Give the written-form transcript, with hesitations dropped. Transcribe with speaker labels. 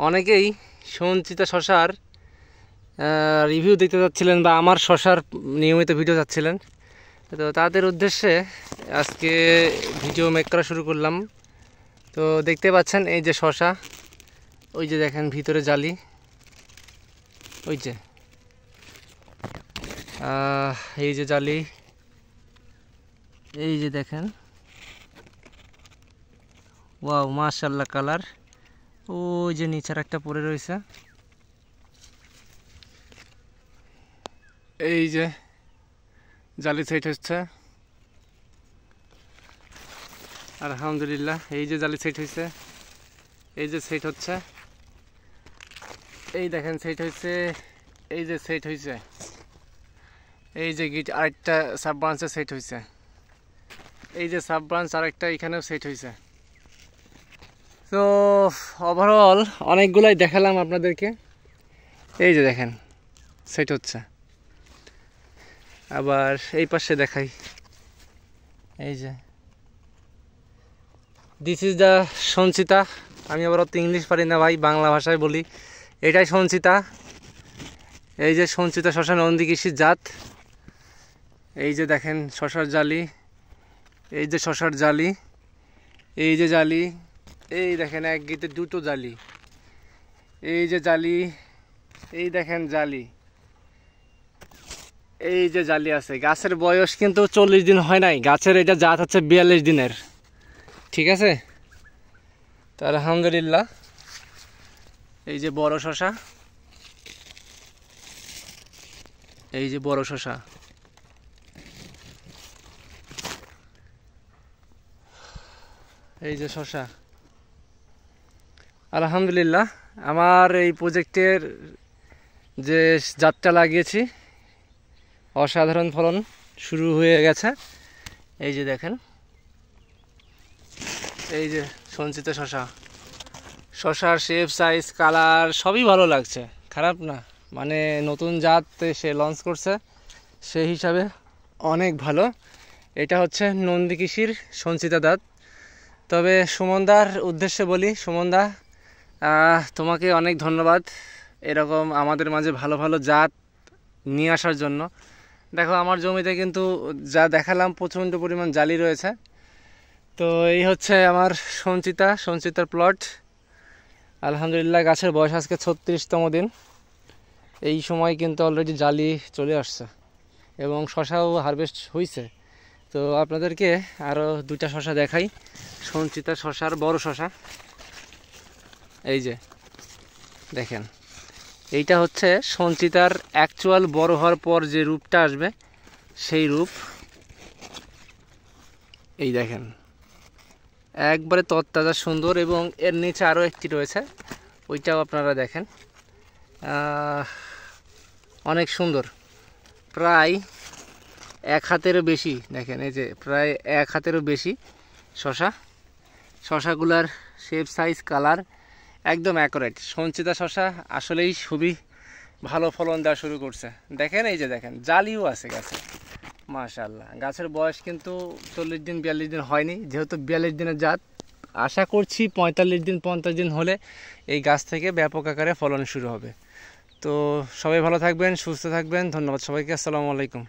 Speaker 1: অনেকেই সঞ্চিতা শশার রিভিউ দিতে যাচ্ছিলেন বা আমার শশার নিয়মিত ভিডিও যাচ্ছিলেন, তো তাদের উদ্দেশ্যে আজকে ভিডিও মেক করা শুরু করলাম। তো দেখতে পাচ্ছেন এই যে শশা, ওই যে দেখেন ভিতরে জালি, ওই যে এই যে জালি, এই যে দেখেন, ওয়াও মাশাআল্লাহ কালার। ওই যে নিচের একটা পড়ে রয়েছে, এই যে জালি সেট হচ্ছে আলহামদুলিল্লাহ। এই যে জালি সেট হয়েছে, এই যে সেট হচ্ছে, এই দেখেন সেট হয়েছে, এই যে সেট হয়েছে, এই যে গিট আরেকটা সাব ব্রাঞ্চে সেট হয়েছে, এই যে সাব ব্রাঞ্চ আরেকটা এখানেও সেট হয়েছে। তো ওভারঅল অনেকগুলাই দেখালাম আপনাদেরকে। এই যে দেখেন সেট হচ্ছে, আবার এই পাশে দেখাই, এই যে দিস ইজ দ্য সঞ্চিতা। আমি আবার অত ইংলিশ পারি না ভাই, বাংলা ভাষায় বলি, এটাই সঞ্চিতা। এই যে সঞ্চিতা শশা নন্দী কৃষির জাত। এই যে দেখেন শশার জালি, এই যে শশার জালি, এই যে জালি, এই দেখেন এক গিতে দুটো জালি, এই যে জালি, এই দেখেন জালি, এই যে জালি আছে। গাছের বয়স কিন্তু 40 দিন হয় নাই, গাছের এটা জাত হচ্ছে 42 দিনের, ঠিক আছে। তো আলহামদুলিল্লাহ। এই যে বড় শশা, এই যে বড় শশা, এই যে শশা। আলহামদুলিল্লাহ আমার এই প্রজেক্টের যে জাতটা লাগিয়েছি অসাধারণ ফলন শুরু হয়ে গেছে। এই যে দেখেন, এই যে সঞ্চিতা শশা, শশার শেপ সাইজ কালার সবই ভালো লাগছে, খারাপ না। মানে নতুন জাত সে লঞ্চ করছে, সেই হিসাবে অনেক ভালো। এটা হচ্ছে নন্দী কৃষির সঞ্চিতা জাত। তবে সুমনদার উদ্দেশ্যে বলি, সুমনদা তোমাকে অনেক ধন্যবাদ এরকম আমাদের মাঝে ভালো ভালো জাত নিয়ে আসার জন্য। দেখো আমার জমিতে কিন্তু যা দেখালাম প্রচণ্ড পরিমাণ জালি রয়েছে। তো এই হচ্ছে আমার সঞ্চিতার প্লট। আলহামদুলিল্লাহ গাছের বয়স আজকে 36তম দিন। এই সময় কিন্তু অলরেডি জালি চলে আসছে এবং শশাও হারভেস্ট হয়েছে। তো আপনাদেরকে আরও দুইটা শশা দেখাই, সঞ্চিতা শশার বড় শশা। এই যে দেখেন, এইটা হচ্ছে সঞ্চিতার অ্যাকচুয়াল বড় হওয়ার পর যে রূপটা আসবে সেই রূপ। এই দেখেন একবারে তরতাজা সুন্দর, এবং এর নিচে আরও একটি রয়েছে, ওইটাও আপনারা দেখেন অনেক সুন্দর, প্রায় 1 হাতেরও বেশি। দেখেন এই যে প্রায় 1 হাতেরও বেশি শশাগুলার শেপ সাইজ কালার একদম অ্যাকুরেট। সঞ্চিতা শশা আসলেই খুবই ভালো ফলন দেওয়া শুরু করছে। দেখেন এই যে দেখেন জালিও আছে গাছে মাশাআল্লাহ। গাছের বয়স কিন্তু 40 দিন 42 দিন হয়নি, যেহেতু 42 দিনের জাত। আশা করছি 45 দিন 50 দিন হলে এই গাছ থেকে ব্যাপক আকারে ফলন শুরু হবে। তো সবাই ভালো থাকবেন, সুস্থ থাকবেন, ধন্যবাদ সবাইকে, আসসালামু আলাইকুম।